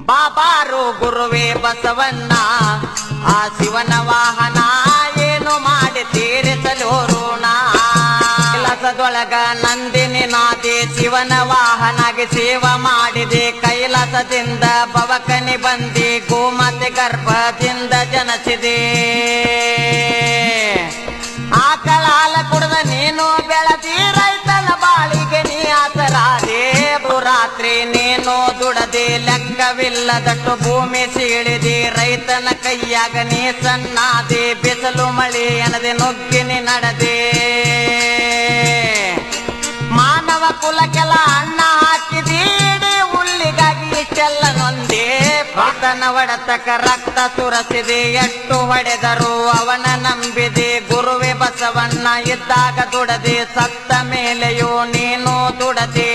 ಬಾಬಾರು ಗುರುವೇ ಬಸವಣ್ಣ ಆ ಶಿವನ ವಾಹನ ಏನು ಮಾಡಿ ತೀರಿಸಲೋರುಣ ಕೈಲಾಸದೊಳಗ ನಂದಿನಿ ನಾದೆ ಶಿವನ ವಾಹನಗೆ ಸೇವ ಮಾಡಿದೆ ಕೈಲಾಸದಿಂದ ಬವಕನಿ ಬಂದಿ ಗೋಮಾತೆ ಗರ್ಭದಿಂದ ಜನಸಿದೆ ಆಕಳ ಹಾಲ ಕುಡಿದ ನೀನು ಬೆಳದಿ ರೈತನ ಬಾಳಿಗೆ ನೀ ಆಸರಾದೆ ರಾತ್ರಿ ನೀನು ದುಡದೆ ಲೆಕ್ಕವಿಲ್ಲದಷ್ಟು ಭೂಮಿ ಸೀಳಿದೆ ರೈತನ ಕೈಯಾಗ ನೀ ಸಣ್ಣಾದೆ ಬಿಸಿಲು ಮಳೆ ಎನ್ನದೆ ನುಗ್ಗಿನಿ ನಡೆದೆ ಮಾನವ ಕುಲಕ್ಕೆಲ್ಲ ಅನ್ನ ಹಾಕಿದೀಡಿ ಹುಲ್ಲಿಗಾಗಿ ಇಷ್ಟೆಲ್ಲ ನೊಂದೆ ಭಕ್ತನ ಹೊಡೆತಕ್ಕ ರಕ್ತ ಸುರಸಿದೆ ಎಷ್ಟು ಹೊಡೆದರು ಅವನ ನಂಬಿದೆ ಗುರುವೇ ಬಸವಣ್ಣ ಇದ್ದಾಗ ದುಡದೆ ಸತ್ತ ಮೇಲೆಯೂ ನೀನು ದುಡದೆ